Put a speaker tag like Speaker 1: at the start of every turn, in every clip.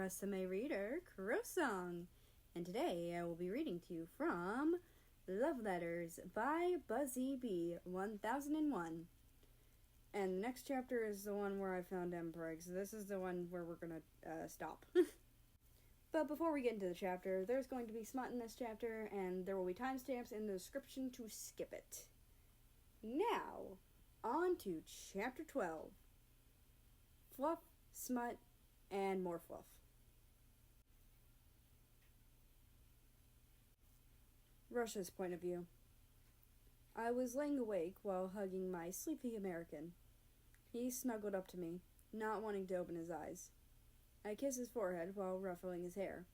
Speaker 1: Rusame reader, Rusame, and today I will be reading to you from Love Letters by Buzzy B 1001. And the next chapter is the one where I found Emperor, so this is the one where we're gonna stop. But before we get into the chapter, there's going to be smut in this chapter, and there will be timestamps in the description to skip it. Now, on to chapter 12. Fluff, smut, and more fluff. Russia's point of view. I was laying awake while hugging my sleepy American. He snuggled up to me, not wanting to open his eyes. I kissed his forehead while ruffling his hair.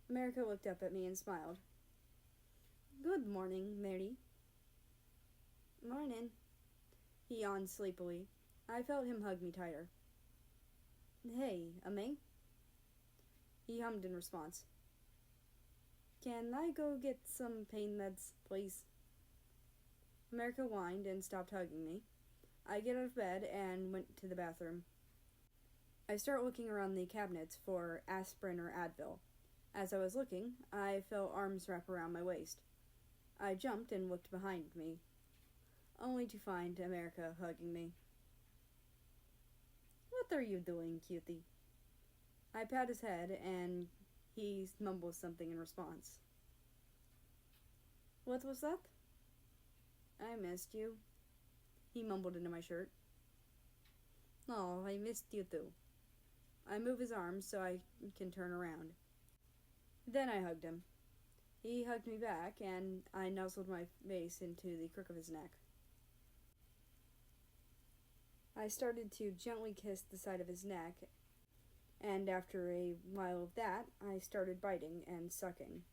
Speaker 1: America looked up at me and smiled. "Good morning, Mary." "Morning." He yawned sleepily. I felt him hug me tighter. "Hey, Ame?" He hummed in response. "Can I go get some pain meds, please?" America whined and stopped hugging me. I get out of bed and went to the bathroom. I start looking around the cabinets for aspirin or Advil. As I was looking, I felt arms wrap around my waist. I jumped and looked behind me, only to find America hugging me. "What are you doing, cutie?" I pat his head and he mumbles something in response. "What was that?" "I missed you," he mumbled into my shirt. "Oh, I missed you too." I move his arms so I can turn around. Then I hugged him. He hugged me back, and I nuzzled my face into the crook of his neck. I started to gently kiss the side of his neck, and after a while of that, I started biting and sucking.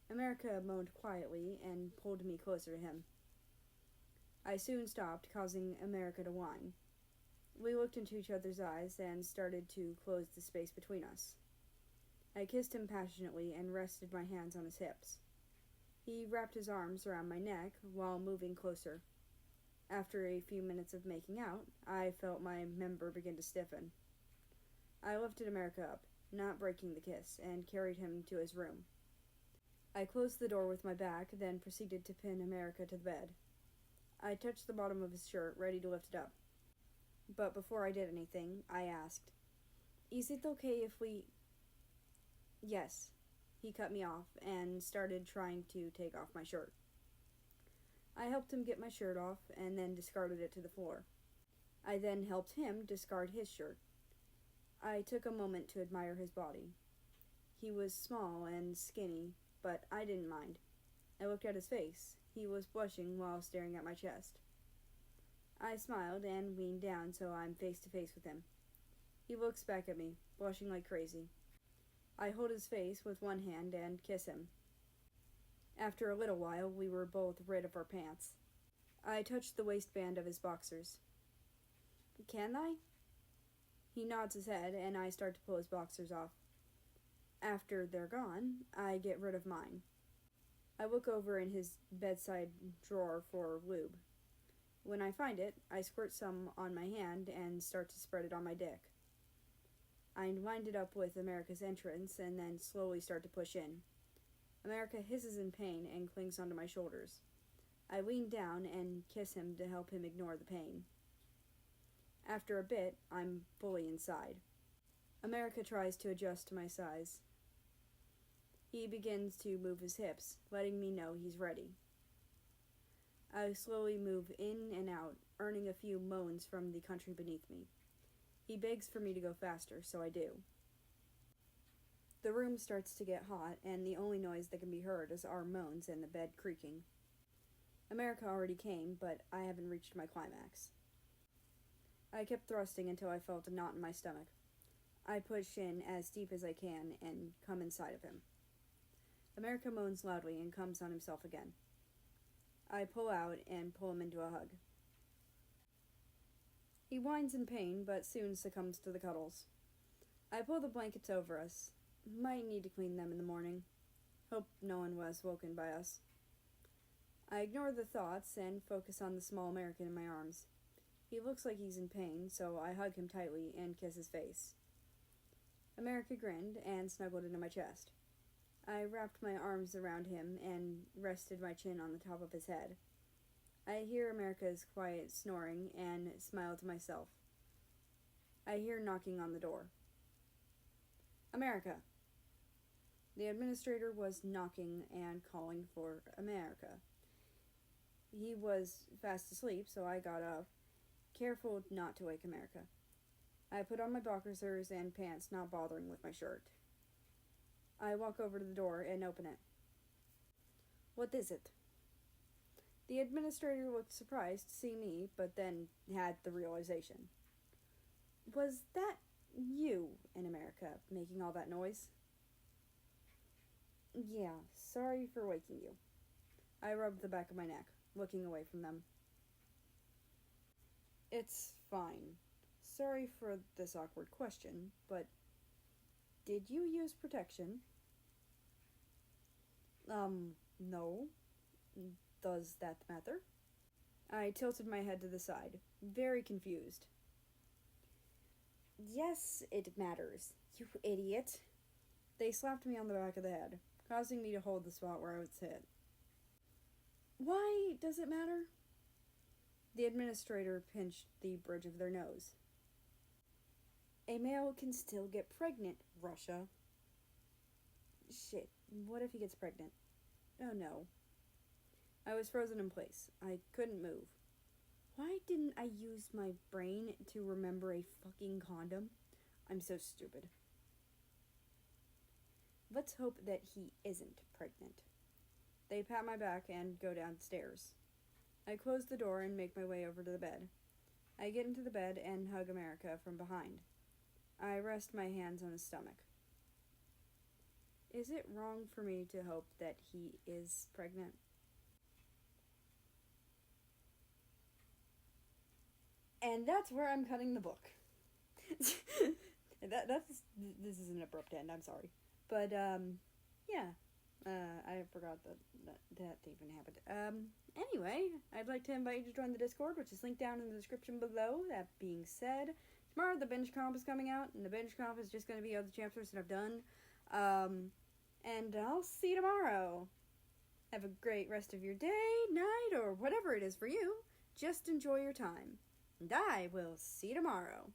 Speaker 1: America moaned quietly and pulled me closer to him. I soon stopped, causing America to whine. We looked into each other's eyes and started to close the space between us. I kissed him passionately and rested my hands on his hips. He wrapped his arms around my neck while moving closer. After a few minutes of making out, I felt my member begin to stiffen. I lifted America up, not breaking the kiss, and carried him to his room. I closed the door with my back, then proceeded to pin America to the bed. I touched the bottom of his shirt, ready to lift it up. But before I did anything, I asked, "Is it okay if we—" "Yes." He cut me off and started trying to take off my shirt. I helped him get my shirt off and then discarded it to the floor. I then helped him discard his shirt. I took a moment to admire his body. He was small and skinny, but I didn't mind. I looked at his face. He was blushing while staring at my chest. I smiled and leaned down so I'm face to face with him. He looks back at me, blushing like crazy. I hold his face with one hand and kiss him. After a little while, we were both rid of our pants. I touched the waistband of his boxers. "Can I?" He nods his head and I start to pull his boxers off. After they're gone, I get rid of mine. I look over in his bedside drawer for lube. When I find it, I squirt some on my hand and start to spread it on my dick. I wind it up with America's entrance and then slowly start to push in. America hisses in pain and clings onto my shoulders. I lean down and kiss him to help him ignore the pain. After a bit, I'm fully inside. America tries to adjust to my size. He begins to move his hips, letting me know he's ready. I slowly move in and out, earning a few moans from the country beneath me. He begs for me to go faster, so I do. The room starts to get hot, and the only noise that can be heard is our moans and the bed creaking. America already came, but I haven't reached my climax. I kept thrusting until I felt a knot in my stomach. I push in as deep as I can and come inside of him. America moans loudly and comes on himself again. I pull out and pull him into a hug. He whines in pain, but soon succumbs to the cuddles. I pull the blankets over us. Might need to clean them in the morning. Hope no one was woken by us. I ignore the thoughts and focus on the small American in my arms. He looks like he's in pain, so I hug him tightly and kiss his face. America grinned and snuggled into my chest. I wrapped my arms around him and rested my chin on the top of his head. I hear America's quiet snoring and smile to myself. I hear knocking on the door. America. The administrator was knocking and calling for America. He was fast asleep, so I got up, careful not to wake America. I put on my boxers and pants, not bothering with my shirt. I walk over to the door and open it. What is it? The administrator looked surprised to see me, but then had the realization. Was that you in America making all that noise? Yeah, sorry for waking you. I rubbed the back of my neck, looking away from them. It's fine. Sorry for this awkward question, but did you use protection? No. Does that matter? I tilted my head to the side, very confused. Yes, it matters, you idiot. They slapped me on the back of the head, causing me to hold the spot where I was hit. Why does it matter? The administrator pinched the bridge of their nose. A male can still get pregnant, Russia. Shit, what if he gets pregnant? Oh no. I was frozen in place. I couldn't move. Why didn't I use my brain to remember a fucking condom? I'm so stupid. Let's hope that he isn't pregnant. They pat my back and go downstairs. I close the door and make my way over to the bed. I get into the bed and hug America from behind. I rest my hands on his stomach. Is it wrong for me to hope that he is pregnant? And that's where I'm cutting the book. This is an abrupt end, I'm sorry. But, yeah. I forgot that even happened. Anyway, I'd like to invite you to join the Discord, which is linked down in the description below. That being said, tomorrow the binge comp is coming out, and the binge comp is just going to be other chapters that I've done. And I'll see you tomorrow. Have a great rest of your day, night, or whatever it is for you. Just enjoy your time. And I will see you tomorrow.